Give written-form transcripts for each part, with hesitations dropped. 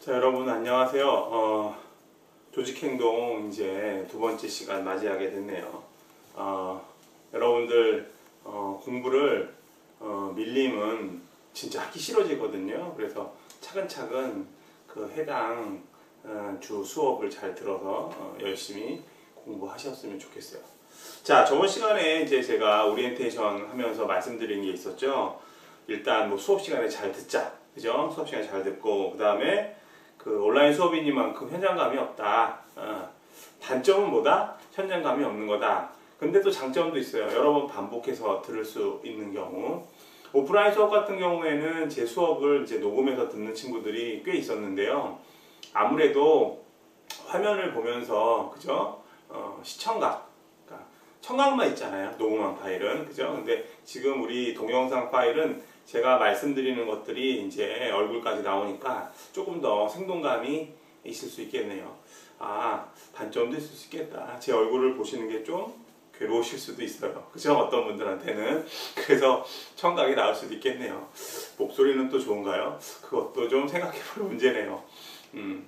자, 여러분 안녕하세요. 조직행동 이제 두 번째 시간 맞이하게 됐네요. 여러분들 공부를 밀리면 진짜 하기 싫어지거든요. 그래서 차근차근 그 해당 주 수업을 잘 들어서 열심히 공부하셨으면 좋겠어요. 자, 저번 시간에 이제 제가 오리엔테이션 하면서 말씀드린 게 있었죠. 일단 뭐 수업 시간에 잘 듣자, 그죠? 수업 시간에 잘 듣고 그 다음에 그 온라인 수업이니만큼 현장감이 없다. 단점은 뭐다? 현장감이 없는 거다. 근데 또 장점도 있어요. 여러 번 반복해서 들을 수 있는 경우. 오프라인 수업 같은 경우에는 제 수업을 이제 녹음해서 듣는 친구들이 꽤 있었는데요. 아무래도 화면을 보면서, 그죠? 시청각. 그러니까 청각만 있잖아요. 녹음한 파일은. 그죠? 근데 지금 우리 동영상 파일은 제가 말씀드리는 것들이 이제 얼굴까지 나오니까 조금 더 생동감이 있을 수 있겠네요. 단점도 있을 수 있겠다. 제 얼굴을 보시는 게 좀 괴로우실 수도 있어요. 그죠? 어떤 분들한테는. 그래서 청각이 나올 수도 있겠네요. 목소리는 또 좋은가요? 그것도 좀 생각해볼 문제네요.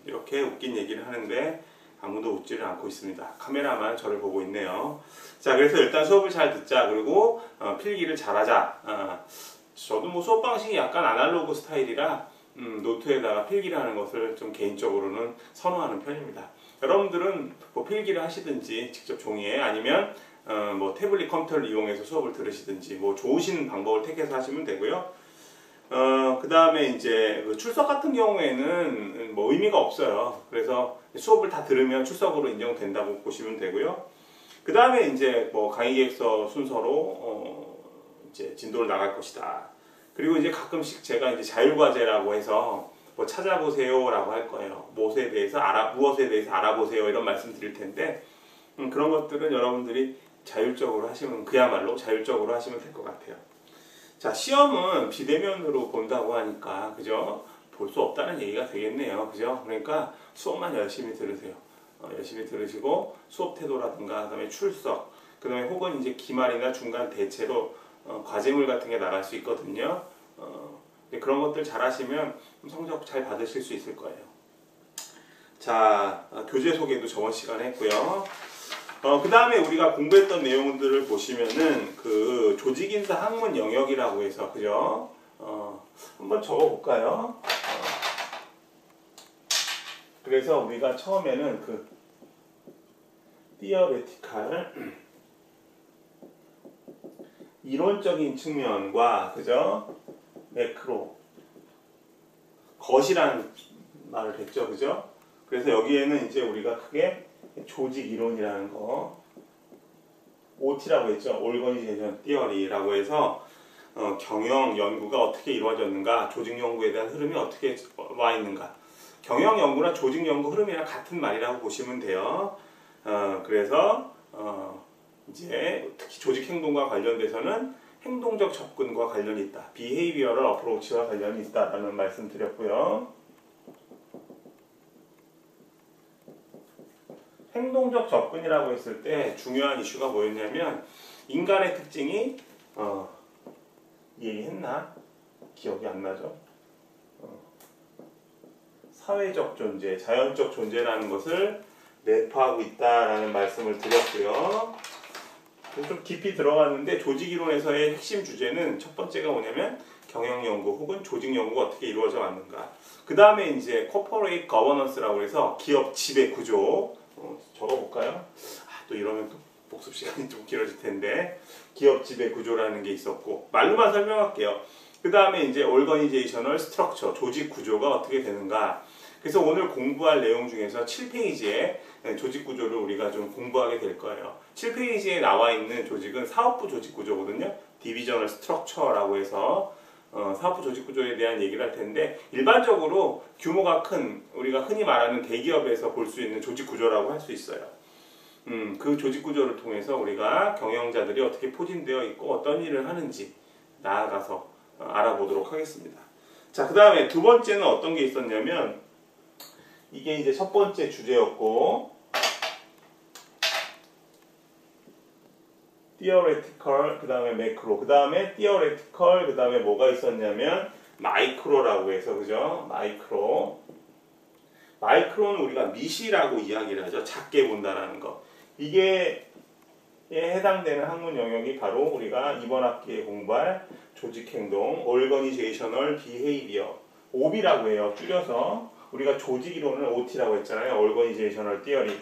이렇게 웃긴 얘기를 하는데 아무도 웃지를 않고 있습니다. 카메라만 저를 보고 있네요. 자, 그래서 일단 수업을 잘 듣자. 그리고 필기를 잘하자. 저도 뭐 수업 방식이 약간 아날로그 스타일이라 노트에다가 필기를 하는 것을 좀 개인적으로는 선호하는 편입니다. 여러분들은 뭐 필기를 하시든지 직접 종이에 아니면 뭐 태블릿 컴퓨터를 이용해서 수업을 들으시든지 뭐 좋으신 방법을 택해서 하시면 되고요. 그 다음에 이제 그 출석 같은 경우에는 뭐 의미가 없어요. 그래서 수업을 다 들으면 출석으로 인정된다고 보시면 되고요. 그 다음에 이제 뭐 강의 계획서 순서로 이제 진도를 나갈 것이다. 그리고 이제 가끔씩 제가 이제 자율과제라고 해서 뭐 찾아보세요라고 할 거예요. 무엇에 대해서 알아보세요 이런 말씀 드릴 텐데 그런 것들은 여러분들이 자율적으로 하시면 그야말로 자율적으로 하시면 될 것 같아요. 자, 시험은 비대면으로 본다고 하니까 그죠? 볼 수 없다는 얘기가 되겠네요. 그죠? 그러니까 수업만 열심히 들으세요. 열심히 들으시고 수업 태도라든가 그다음에 출석, 그다음에 혹은 이제 기말이나 중간 대체로 과제물 같은 게 나갈 수 있거든요. 그런 것들 잘 하시면 성적 잘 받으실 수 있을 거예요. 자, 교재 소개도 저번 시간에 했고요. 그 다음에 우리가 공부했던 내용들을 보시면은 그 조직인사 학문 영역이라고 해서, 그죠? 한번 적어볼까요? 그래서 우리가 처음에는 그 theoretical 이론적인 측면과, 그죠? 매크로 것이라는 말을 했죠, 그죠? 그래서 여기에는 이제 우리가 크게 조직 이론이라는 거 OT라고 했죠. Organization Theory라고 해서 경영 연구가 어떻게 이루어졌는가, 조직 연구에 대한 흐름이 어떻게 와 있는가. 경영 연구나 조직 연구 흐름이랑 같은 말이라고 보시면 돼요. 그래서 이제 특히 조직 행동과 관련돼서는 행동적 접근과 관련이 있다. Behavioral Approach와 관련이 있다라는 말씀 드렸고요. 행동적 접근이라고 했을 때 중요한 이슈가 뭐였냐면 인간의 특징이 얘기했나? 기억이 안 나죠? 사회적 존재, 자연적 존재라는 것을 내포하고 있다라는 말씀을 드렸고요. 좀 깊이 들어갔는데 조직이론에서의 핵심 주제는 첫 번째가 뭐냐면 경영연구 혹은 조직연구가 어떻게 이루어져 왔는가. 그 다음에 이제 Corporate Governance라고 해서 기업 지배 구조. 적어볼까요? 또 이러면 또 복습 시간이 좀 길어질 텐데 기업 지배 구조라는 게 있었고 말로만 설명할게요. 그 다음에 이제 Organizational Structure, 조직 구조가 어떻게 되는가. 그래서 오늘 공부할 내용 중에서 7페이지에 조직 구조를 우리가 좀 공부하게 될 거예요. 7페이지에 나와 있는 조직은 사업부 조직 구조거든요. Divisional Structure라고 해서 사업부 조직 구조에 대한 얘기를 할 텐데 일반적으로 규모가 큰 우리가 흔히 말하는 대기업에서 볼 수 있는 조직 구조라고 할 수 있어요. 그 조직 구조를 통해서 우리가 경영자들이 어떻게 포진되어 있고 어떤 일을 하는지 나아가서 알아보도록 하겠습니다. 자, 그 다음에 두 번째는 어떤 게 있었냐면 이게 이제 첫 번째 주제였고 theoretical, 그 다음에 매크로, 그 다음에 theoretical, 그 다음에 뭐가 있었냐면 마이크로라고 해서, 그죠? 마이크로. 마이크로는 우리가 미시라고 이야기를 하죠. 작게 본다라는 거. 이게 해당되는 학문 영역이 바로 우리가 이번 학기에 공부할 조직행동, Organizational Behavior, OB라고 해요. 줄여서 우리가 조직이론을 OT라고 했잖아요. Organizational Theory.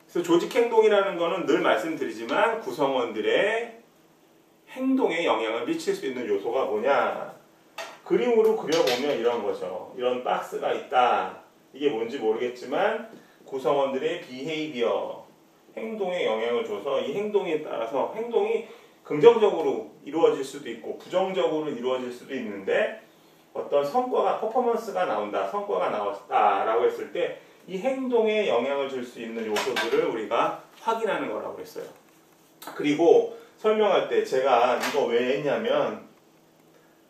그래서 조직행동이라는 거는 늘 말씀드리지만 구성원들의 행동에 영향을 미칠 수 있는 요소가 뭐냐? 그림으로 그려보면 이런 거죠. 이런 박스가 있다. 이게 뭔지 모르겠지만 구성원들의 behavior, 행동에 영향을 줘서 이 행동에 따라서 행동이 긍정적으로 이루어질 수도 있고 부정적으로 이루어질 수도 있는데 어떤 성과가 퍼포먼스가 나온다, 성과가 나왔다라고 했을 때 이 행동에 영향을 줄 수 있는 요소들을 우리가 확인하는 거라고 했어요. 그리고 설명할 때 제가 이거 왜 했냐면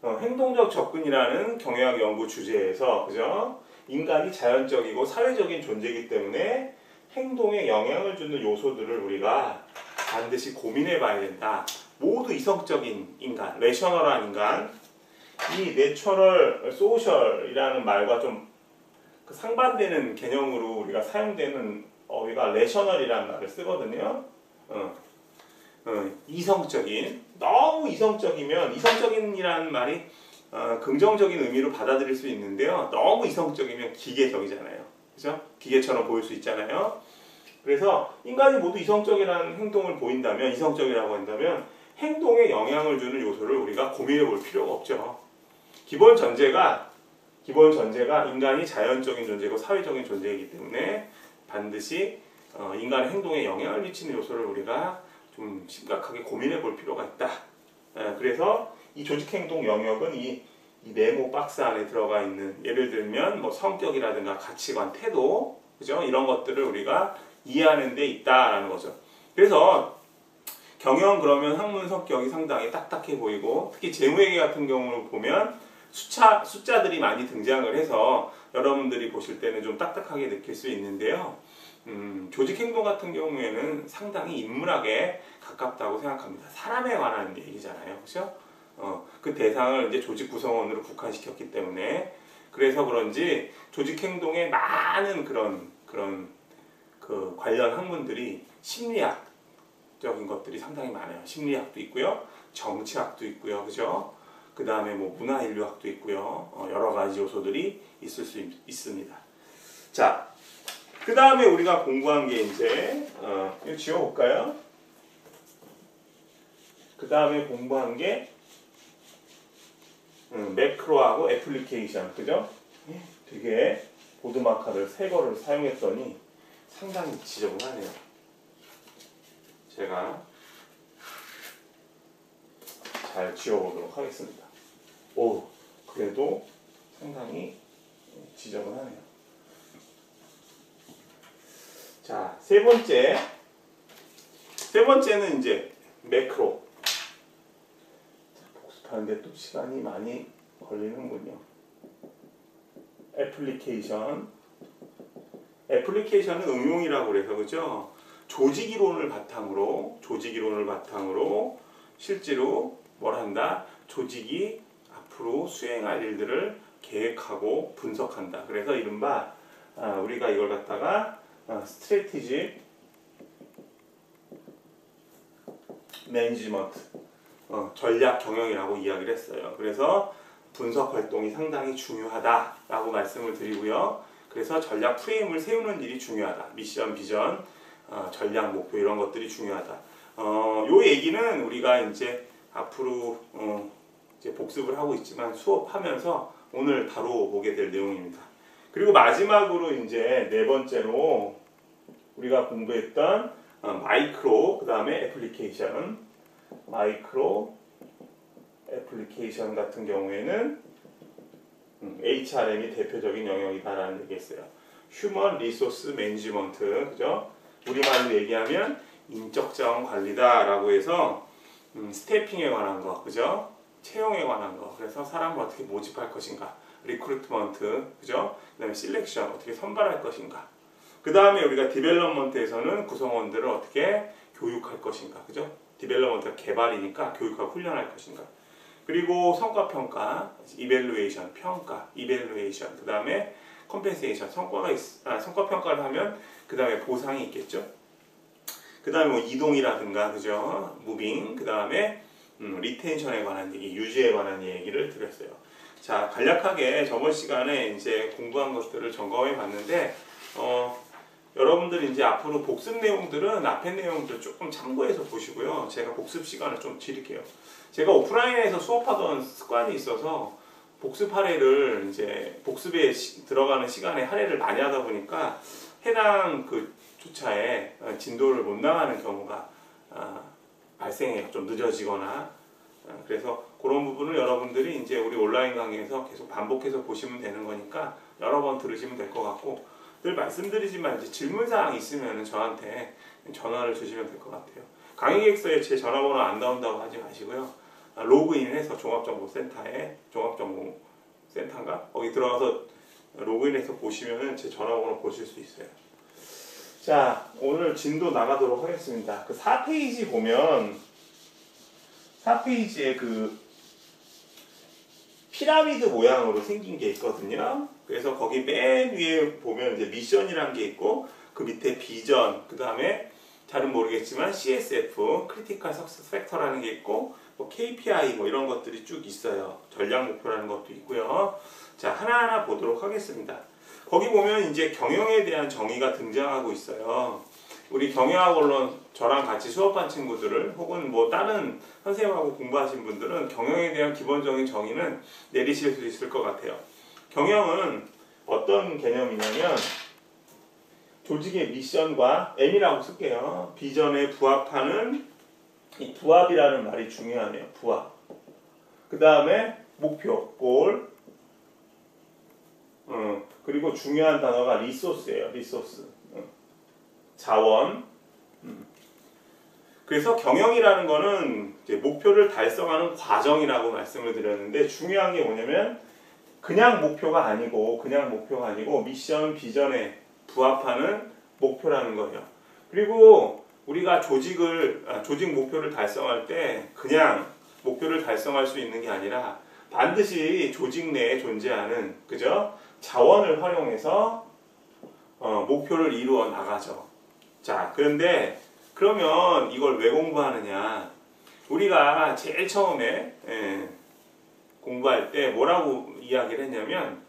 행동적 접근이라는 경영학 연구 주제에서 그죠? 인간이 자연적이고 사회적인 존재이기 때문에 행동에 영향을 주는 요소들을 우리가 반드시 고민해 봐야 된다. 모두 이성적인 인간, 레셔널한 인간, 이 내추럴, 소셜이라는 말과 좀 상반되는 개념으로 우리가 사용되는 어휘가 레셔널이라는 말을 쓰거든요. 이성적인, 너무 이성적이면 이성적인이라는 말이 긍정적인 의미로 받아들일 수 있는데요. 너무 이성적이면 기계적이잖아요. 그죠? 기계처럼 보일 수 있잖아요. 그래서 인간이 모두 이성적이라는 행동을 보인다면, 이성적이라고 한다면 행동에 영향을 주는 요소를 우리가 고민해 볼 필요가 없죠. 기본 전제가 인간이 자연적인 존재고 사회적인 존재이기 때문에 반드시 인간의 행동에 영향을 미치는 요소를 우리가 좀 심각하게 고민해 볼 필요가 있다. 그래서 이 조직행동 영역은 이 네모 박스 안에 들어가 있는, 예를 들면 뭐 성격이라든가 가치관, 태도, 그죠? 이런 것들을 우리가 이해하는 데 있다라는 거죠. 그래서 경영 그러면 학문 성격이 상당히 딱딱해 보이고, 특히 재무회계 같은 경우를 보면 숫자들이 많이 등장을 해서 여러분들이 보실 때는 좀 딱딱하게 느낄 수 있는데요. 조직행동 같은 경우에는 상당히 인문학에 가깝다고 생각합니다. 사람에 관한 얘기잖아요. 그죠? 그 대상을 이제 조직 구성원으로 국한시켰기 때문에, 그래서 그런지 조직행동에 많은 그런 그 관련 학문들이 심리학적인 것들이 상당히 많아요. 심리학도 있고요. 정치학도 있고요. 그죠? 그 다음에 뭐 문화인류학도 있고요. 여러 가지 요소들이 있을 수 있습니다. 자, 그 다음에 우리가 공부한 게 이제 이거 지워볼까요? 그 다음에 공부한 게 매크로하고 애플리케이션, 그죠? 되게 보드마카를 새 거를 사용했더니 상당히 지저분하네요. 제가 잘 지워보도록 하겠습니다. 오, 그래도 상당히 지저분하네요. 자, 세 번째는 이제 매크로. 복습하는데 또 시간이 많이 걸리는군요. 애플리케이션은 응용이라고 그래서, 그죠? 조직이론을 바탕으로 실제로 뭘 한다? 조직이 앞으로 수행할 일들을 계획하고 분석한다. 그래서 이른바 우리가 이걸 갖다가 스트래티지 매니지먼트, 전략 경영이라고 이야기를 했어요. 그래서 분석 활동이 상당히 중요하다라고 말씀을 드리고요. 그래서 전략 프레임을 세우는 일이 중요하다. 미션, 비전, 전략, 목표 이런 것들이 중요하다. 요 얘기는 우리가 이제 앞으로 이제 복습을 하고 있지만 수업하면서 오늘 다뤄보게 될 내용입니다. 그리고 마지막으로 이제 네 번째로 우리가 공부했던 마이크로, 그 다음에 애플리케이션. 마이크로 애플리케이션 같은 경우에는 HRM이 대표적인 영역이다라는 얘기했어요. 휴먼 리소스 매니지먼트, 그죠? 우리말로 얘기하면 인적 자원 관리다라고 해서 스태핑에 관한 거, 그죠? 채용에 관한 거. 그래서 사람을 어떻게 모집할 것인가, 리크루트먼트, 그죠? 그다음에 실렉션, 어떻게 선발할 것인가. 그 다음에 우리가 디벨롭먼트에서는 구성원들을 어떻게 교육할 것인가, 그죠? 디벨롭먼트가 개발이니까 교육하고 훈련할 것인가. 그리고 성과평가, 이밸루에이션, 평가, 이밸루에이션, 그 다음에 컴펜세이션, 성과평가를 하면 그 다음에 보상이 있겠죠. 그 다음에 뭐 이동이라든가, 그죠? 무빙, 그 다음에 리텐션에 관한 얘기, 유지에 관한 얘기를 드렸어요. 자, 간략하게 저번 시간에 이제 공부한 것들을 점검해 봤는데, 여러분들이 이제 앞으로 복습 내용들은 앞에 내용들 조금 참고해서 보시고요. 제가 복습 시간을 좀 드릴게요. 제가 오프라인에서 수업하던 습관이 있어서 복습 할애를 이제 복습에 들어가는 시간에 할애를 많이 하다 보니까 해당 그 주차에 진도를 못 나가는 경우가 발생해요. 좀 늦어지거나. 그래서 그런 부분을 여러분들이 이제 우리 온라인 강의에서 계속 반복해서 보시면 되는 거니까 여러 번 들으시면 될 것 같고, 늘 말씀드리지만 이제 질문사항 있으면 저한테 전화를 주시면 될 것 같아요. 강의 계획서에 제 전화번호 안 나온다고 하지 마시고요. 로그인해서 종합정보센터에, 종합정보센터인가? 거기 들어가서 로그인해서 보시면 제 전화번호 보실 수 있어요. 자, 오늘 진도 나가도록 하겠습니다. 그 4페이지 보면 4페이지에 그 피라미드 모양으로 생긴 게 있거든요. 그래서 거기 맨 위에 보면 이제 미션이라는 게 있고, 그 밑에 비전, 그 다음에 잘은 모르겠지만 CSF, 크리티컬 석세스 팩터라는 게 있고, 뭐 KPI 뭐 이런 것들이 쭉 있어요. 전략 목표라는 것도 있고요. 자, 하나하나 보도록 하겠습니다. 거기 보면 이제 경영에 대한 정의가 등장하고 있어요. 우리 경영학 원론 저랑 같이 수업한 친구들을, 혹은 뭐 다른 선생님하고 공부하신 분들은 경영에 대한 기본적인 정의는 내리실 수 있을 것 같아요. 경영은 어떤 개념이냐면 조직의 미션과 M이라고 쓸게요. 비전에 부합하는, 이 부합이라는 말이 중요하네요. 부합. 그 다음에 목표, 골. 그리고 중요한 단어가 리소스예요. 리소스. 자원. 그래서 경영이라는 거는 이제 목표를 달성하는 과정이라고 말씀을 드렸는데, 중요한 게 뭐냐면 그냥 목표가 아니고 미션, 비전에 부합하는 목표라는 거예요. 그리고 우리가 조직 목표를 달성할 때 그냥 목표를 달성할 수 있는 게 아니라 반드시 조직 내에 존재하는, 그죠? 자원을 활용해서 목표를 이루어 나가죠. 자, 그런데 그러면 이걸 왜 공부하느냐? 우리가 제일 처음에 공부할 때 뭐라고 이야기를 했냐면,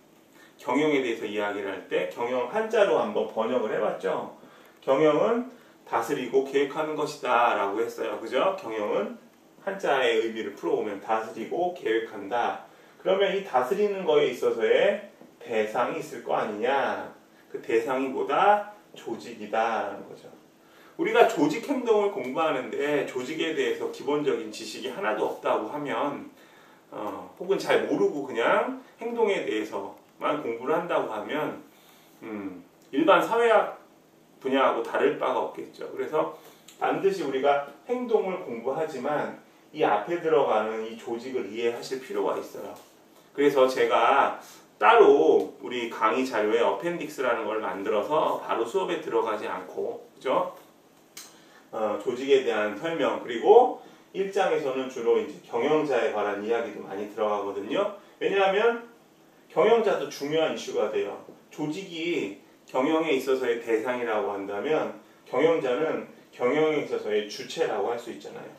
경영에 대해서 이야기를 할 때 경영 한자로 한번 번역을 해봤죠. 경영은 다스리고 계획하는 것이다 라고 했어요. 그죠? 경영은 한자의 의미를 풀어보면 다스리고 계획한다. 그러면 이 다스리는 거에 있어서의 대상이 있을 거 아니냐? 그 대상이 뭐다? 조직이다라는 거죠. 우리가 조직 행동을 공부하는데 조직에 대해서 기본적인 지식이 하나도 없다고 하면, 혹은 잘 모르고 그냥 행동에 대해서만 공부를 한다고 하면 일반 사회학 분야하고 다를 바가 없겠죠. 그래서 반드시 우리가 행동을 공부하지만 이 앞에 들어가는 이 조직을 이해하실 필요가 있어요. 그래서 제가 따로 우리 강의 자료에 어펜딕스라는 걸 만들어서 바로 수업에 들어가지 않고, 그죠? 조직에 대한 설명, 그리고 1장에서는 주로 이제 경영자에 관한 이야기도 많이 들어가거든요. 왜냐하면 경영자도 중요한 이슈가 돼요. 조직이 경영에 있어서의 대상이라고 한다면 경영자는 경영에 있어서의 주체라고 할 수 있잖아요.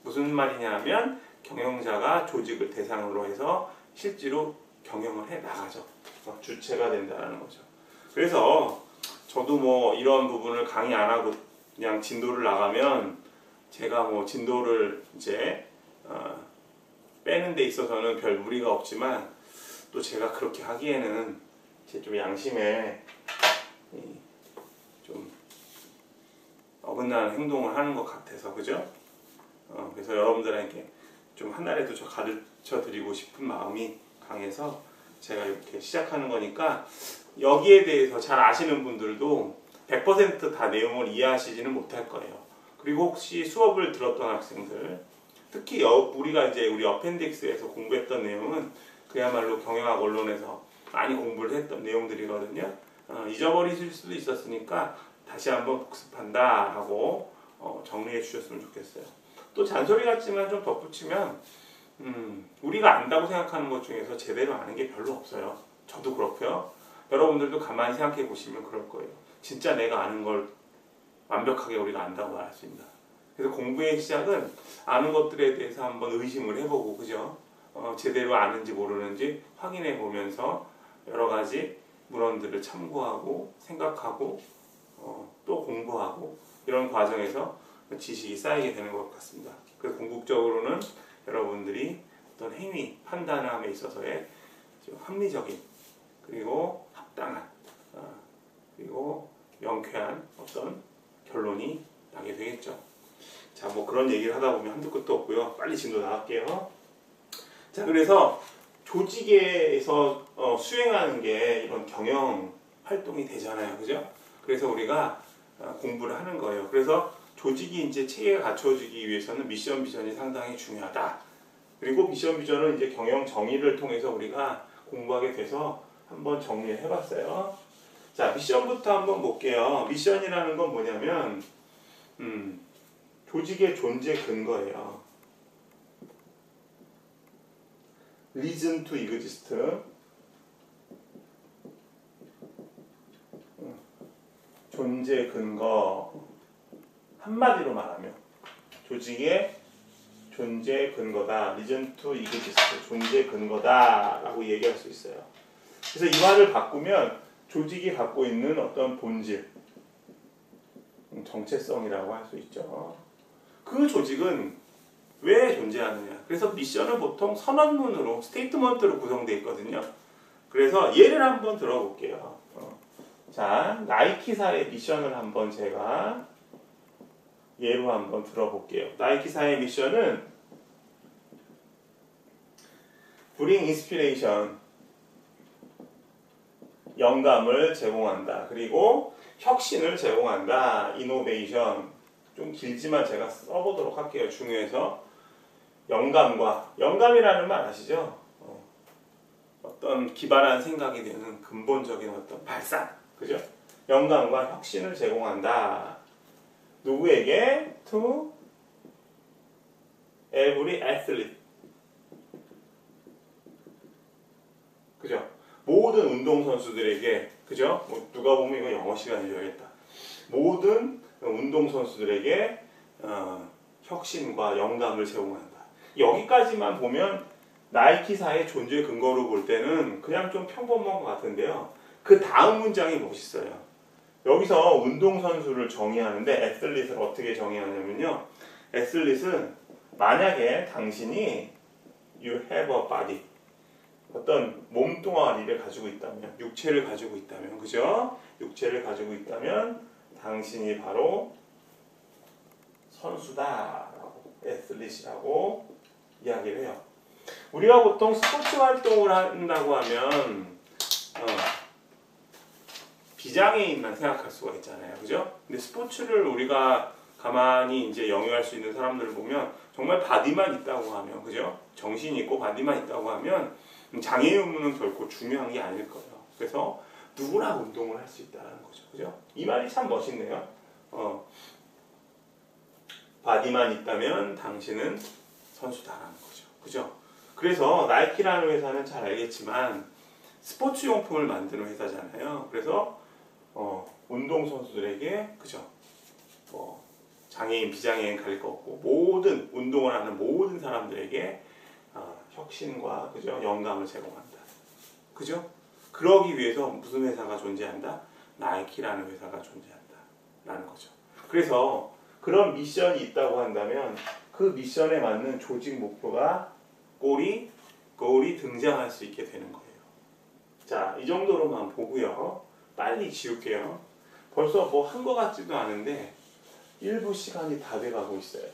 무슨 말이냐 하면 경영자가 조직을 대상으로 해서 실제로 경영을 해 나가죠. 주체가 된다는 거죠. 그래서 저도 뭐 이런 부분을 강의 안 하고 그냥 진도를 나가면, 제가 뭐 진도를 이제 빼는 데 있어서는 별 무리가 없지만, 또 제가 그렇게 하기에는 제 좀 양심에 좀 어긋나는 행동을 하는 것 같아서, 그죠? 그래서 여러분들에게 좀 하나라도 저 가르쳐 드리고 싶은 마음이 강해서 제가 이렇게 시작하는 거니까, 여기에 대해서 잘 아시는 분들도 100% 다 내용을 이해하시지는 못할 거예요. 그리고 혹시 수업을 들었던 학생들, 특히 우리가 이제 우리 어펜딕스에서 공부했던 내용은 그야말로 경영학 원론에서 많이 공부를 했던 내용들이거든요. 잊어버리실 수도 있었으니까 다시 한번 복습한다 라고 정리해 주셨으면 좋겠어요. 또 잔소리 같지만 좀 덧붙이면, 우리가 안다고 생각하는 것 중에서 제대로 아는 게 별로 없어요. 저도 그렇고요. 여러분들도 가만히 생각해 보시면 그럴 거예요. 진짜 내가 아는 걸 완벽하게 우리가 안다고 말할 수 있나. 그래서 공부의 시작은 아는 것들에 대해서 한번 의심을 해보고, 그죠? 제대로 아는지 모르는지 확인해 보면서 여러 가지 문헌들을 참고하고 생각하고 또 공부하고 이런 과정에서 지식이 쌓이게 되는 것 같습니다. 그래서 궁극적으로는 여러분들이 어떤 행위, 판단함에 있어서의 좀 합리적인 그리고 합당한 그리고 명쾌한 어떤 결론이 나게 되겠죠. 자, 뭐 그런 얘기를 하다 보면 한두 끝도 없고요. 빨리 진도 나갈게요. 자, 그래서 조직에서 수행하는 게 이런 경영 활동이 되잖아요. 그죠? 그래서 우리가 공부를 하는 거예요. 그래서 조직이 이제 체계가 갖춰지기 위해서는 미션 비전이 상당히 중요하다. 그리고 미션 비전은 이제 경영 정의를 통해서 우리가 공부하게 돼서 한번 정리를 해봤어요. 자, 미션부터 한번 볼게요. 미션이라는 건 뭐냐면 조직의 존재 근거예요. reason to exist. 존재 근거. 한마디로 말하면 조직의 존재 근거다. reason to exist. 존재 근거다 라고 얘기할 수 있어요. 그래서 이 말을 바꾸면 조직이 갖고 있는 어떤 본질, 정체성이라고 할 수 있죠. 그 조직은 왜 존재하느냐. 그래서 미션은 보통 선언문으로, 스테이트먼트로 구성되어 있거든요. 그래서 예를 한번 들어볼게요. 자, 나이키사의 미션을 한번 제가 예로 한번 들어볼게요. 나이키사의 미션은 Bring Inspiration, 영감을 제공한다. 그리고 혁신을 제공한다. 이노베이션. 좀 길지만 제가 써보도록 할게요. 중요해서. 영감이라는 말 아시죠? 어떤 기발한 생각이 되는 근본적인 어떤 발상. 그죠? 영감과 혁신을 제공한다. 누구에게? To every athlete. 그죠? 모든 운동선수들에게, 그죠? 뭐 누가 보면 이거 영어 시간이 줘야겠다. 모든 운동선수들에게 혁신과 영감을 제공한다. 여기까지만 보면 나이키사의 존재 근거로 볼 때는 그냥 좀 평범한 것 같은데요. 그 다음 문장이 멋있어요. 여기서 운동선수를 정의하는데 애슬릿을 어떻게 정의하냐면요. 애슬릿은 만약에 당신이 you have a body, 어떤 몸뚱아리를 가지고 있다면, 육체를 가지고 있다면, 그죠? 육체를 가지고 있다면 당신이 바로 선수다라고, 애슬릿이라고 이야기를 해요. 우리가 보통 스포츠 활동을 한다고 하면 비장애인만 생각할 수가 있잖아요. 그죠? 근데 스포츠를 우리가 가만히 이제 영위할 수 있는 사람들을 보면 정말 바디만 있다고 하면, 그죠? 정신이 있고 바디만 있다고 하면 장애 유무는 결코 중요한 게 아닐 거예요. 그래서 누구나 운동을 할 수 있다는 거죠. 그죠? 이 말이 참 멋있네요. 바디만 있다면 당신은 선수다라는 거죠. 그죠? 그래서 나이키라는 회사는 잘 알겠지만 스포츠 용품을 만드는 회사잖아요. 그래서 운동선수들에게, 그죠? 장애인, 비장애인 가릴 거 없고 모든 운동을 하는 모든 사람들에게 혁신과, 그죠? 영감을 제공한다. 그죠? 그러기 위해서 무슨 회사가 존재한다? 나이키라는 회사가 존재한다. 라는 거죠. 그래서 그런 미션이 있다고 한다면 그 미션에 맞는 조직 목표가 고울이 등장할 수 있게 되는 거예요. 자, 이 정도로만 보고요. 빨리 지울게요. 벌써 뭐 한 거 같지도 않은데 1부 시간이 다 돼가고 있어요.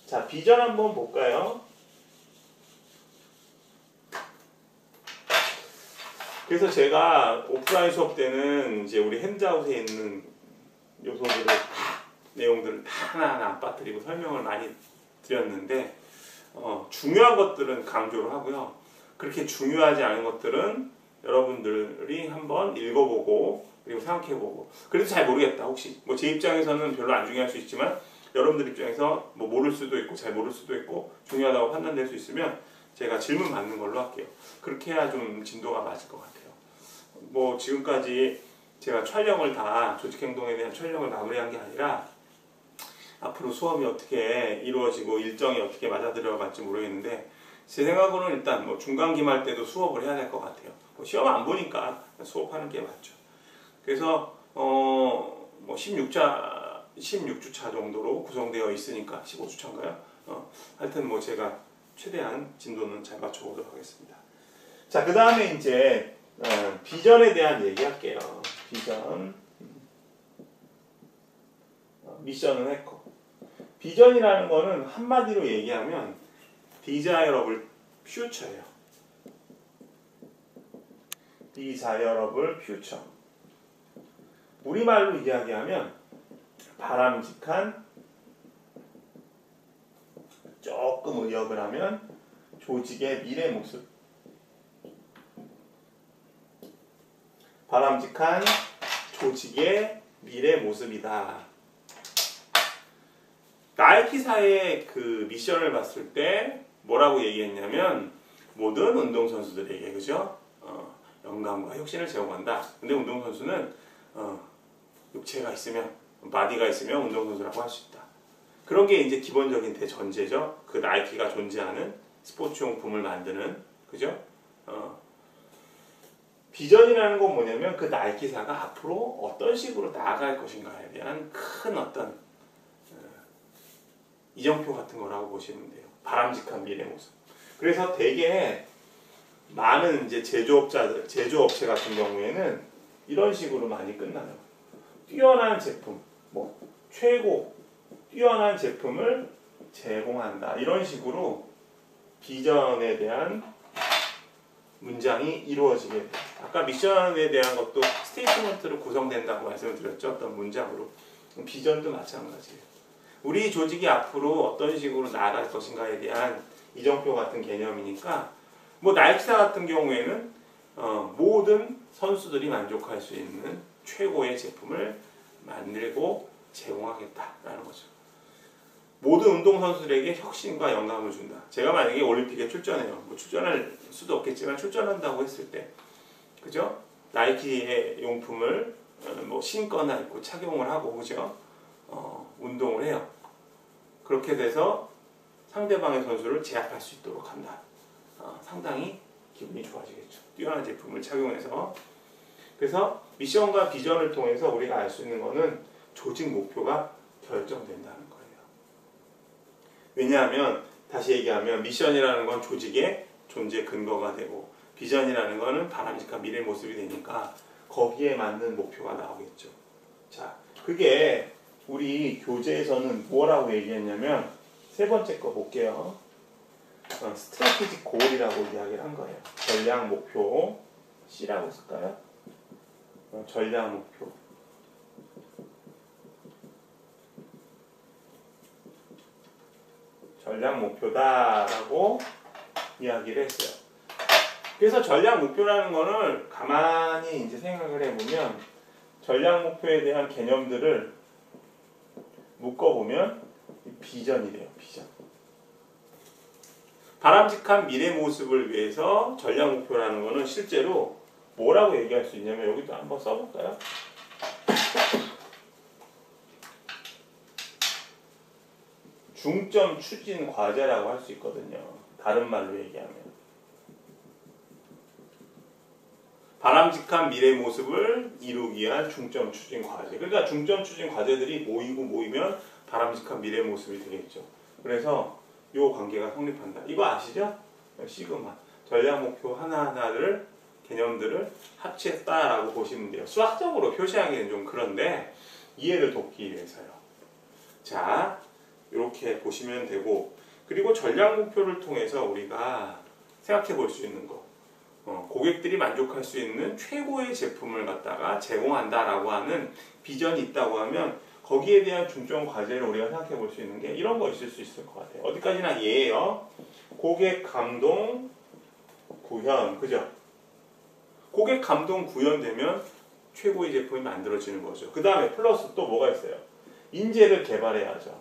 자, 비전 한번 볼까요? 그래서 제가 오프라인 수업 때는 이제 우리 핸드아웃에 있는 요소들을 내용들을 다 하나하나 안 빠뜨리고 설명을 많이 드렸는데 중요한 것들은 강조를 하고요. 그렇게 중요하지 않은 것들은 여러분들이 한번 읽어보고 그리고 생각해보고, 그래도 잘 모르겠다 혹시 뭐 제 입장에서는 별로 안 중요할 수 있지만 여러분들 입장에서 뭐 모를 수도 있고 잘 모를 수도 있고 중요하다고 판단될 수 있으면 제가 질문 받는 걸로 할게요. 그렇게 해야 좀 진도가 맞을 것 같아요. 뭐 지금까지 제가 촬영을 다 조직행동에 대한 촬영을 마무리한 게 아니라 앞으로 수업이 어떻게 이루어지고 일정이 어떻게 맞아들여갈지 모르겠는데 제 생각으로는 일단 뭐 중간 기말 때도 수업을 해야 될 것 같아요. 뭐 시험 안 보니까 수업하는 게 맞죠. 그래서 뭐 16주차 정도로 구성되어 있으니까 15주차인가요? 하여튼 뭐 제가 최대한 진도는 잘 맞춰보도록 하겠습니다. 자, 그 다음에 이제 비전에 대한 얘기 할게요. 비전. 미션은 했고. 비전이라는 거는 한마디로 얘기하면 desirable future예요. desirable future. 우리말로 이야기하면 바람직한, 조금 의역을 하면 조직의 미래 모습. 바람직한 조직의 미래 모습이다. 나이키사의 그 미션을 봤을 때 뭐라고 얘기했냐면 모든 운동선수들에게 그죠? 영감과 혁신을 제공한다. 근데 운동선수는 육체가 있으면 바디가 있으면 운동선수라고 할 수 있다. 그런 게 이제 기본적인 대전제죠. 그 나이키가 존재하는 스포츠용품을 만드는 그죠? 비전이라는 건 뭐냐면 그 나이키사가 앞으로 어떤 식으로 나아갈 것인가에 대한 큰 어떤 이정표 같은 거라고 보시면 돼요. 바람직한 미래 모습. 그래서 되게 많은 이제 제조업체 같은 경우에는 이런 식으로 많이 끝나요. 뛰어난 제품, 뭐 최고 뛰어난 제품을 제공한다. 이런 식으로 비전에 대한 문장이 이루어지게 돼요. 아까 미션에 대한 것도 스테이트먼트로 구성된다고 말씀을 드렸죠. 어떤 문장으로. 비전도 마찬가지예요. 우리 조직이 앞으로 어떤 식으로 나아갈 것인가에 대한 이정표 같은 개념이니까 뭐 나이키사 같은 경우에는 모든 선수들이 만족할 수 있는 최고의 제품을 만들고 제공하겠다라는 거죠. 모든 운동선수들에게 혁신과 영감을 준다. 제가 만약에 올림픽에 출전해요. 뭐 출전할 수도 없겠지만 출전한다고 했을 때 그죠? 나이키의 용품을 뭐 신거나 입고 착용을 하고 그죠? 운동을 해요. 그렇게 돼서 상대방의 선수를 제압할 수 있도록 한다. 상당히 기분이 좋아지겠죠. 뛰어난 제품을 착용해서. 그래서 미션과 비전을 통해서 우리가 알 수 있는 거는 조직 목표가 결정된다는 거예요. 왜냐하면 다시 얘기하면 미션이라는 건 조직의 존재 근거가 되고 비전이라는 거는 바람직한 미래 모습이 되니까 거기에 맞는 목표가 나오겠죠. 자, 그게 우리 교재에서는 뭐라고 얘기했냐면 세 번째 거 볼게요. 스트래티지 골이라고 이야기를 한 거예요. 전략 목표 C라고 쓸까요? 전략 목표. 전략 목표다라고 이야기를 했어요. 그래서 전략 목표라는 거를 가만히 이제 생각을 해보면 전략 목표에 대한 개념들을 묶어보면 비전이래요. 비전. 바람직한 미래 모습을 위해서 전략 목표라는 거는 실제로 뭐라고 얘기할 수 있냐면 여기도 한번 써볼까요? 중점 추진 과제라고 할 수 있거든요. 다른 말로 얘기하면. 바람직한 미래 모습을 이루기 위한 중점 추진 과제. 그러니까 중점 추진 과제들이 모이면 바람직한 미래 모습이 되겠죠. 그래서 이 관계가 성립한다. 이거 아시죠? 시그마. 전략 목표 하나하나를 개념들을 합치했다라고 보시면 돼요. 수학적으로 표시하기는 좀 그런데 이해를 돕기 위해서요. 자, 이렇게 보시면 되고 그리고 전략 목표를 통해서 우리가 생각해 볼 수 있는 거. 고객들이 만족할 수 있는 최고의 제품을 갖다가 제공한다라고 하는 비전이 있다고 하면 거기에 대한 중점 과제를 우리가 생각해 볼 수 있는 게 이런 거 있을 수 있을 것 같아요. 어디까지나 예예요. 고객 감동 구현, 그죠? 고객 감동 구현되면 최고의 제품이 만들어지는 거죠. 그 다음에 플러스 또 뭐가 있어요? 인재를 개발해야죠.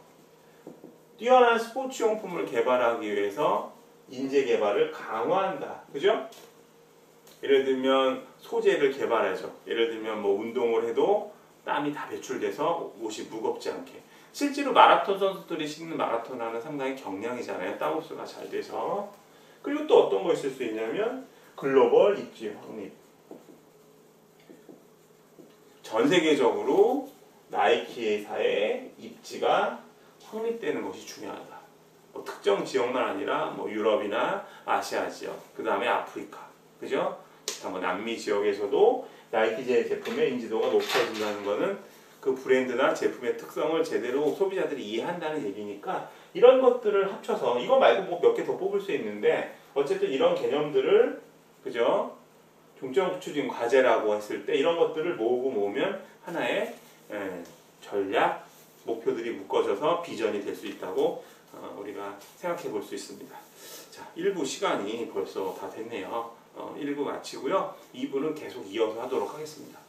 뛰어난 스포츠 용품을 개발하기 위해서 인재 개발을 강화한다. 그죠? 예를 들면 소재를 개발하죠. 예를 들면 뭐 운동을 해도 땀이 다 배출돼서 옷이 무겁지 않게. 실제로 마라톤 선수들이 신는 마라톤화는 상당히 경량이잖아요. 땀 흡수가 잘 돼서. 그리고 또 어떤 거 있을 수 있냐면 글로벌 입지 확립. 전 세계적으로 나이키 회사의 입지가 확립되는 것이 중요하다. 뭐 특정 지역만 아니라 뭐 유럽이나 아시아 지역, 그 다음에 아프리카, 그죠? 뭐 남미 지역에서도 나이키 제품의 인지도가 높아진다는 것은 그 브랜드나 제품의 특성을 제대로 소비자들이 이해한다는 얘기니까 이런 것들을 합쳐서 이거 말고 뭐 몇 개 더 뽑을 수 있는데 어쨌든 이런 개념들을 그죠? 중점추진 과제라고 했을 때 이런 것들을 모으면 하나의 전략 목표들이 묶어져서 비전이 될 수 있다고 우리가 생각해 볼 수 있습니다. 자, 1부 시간이 벌써 다 됐네요. 1부 마치고요. 2부는 계속 이어서 하도록 하겠습니다.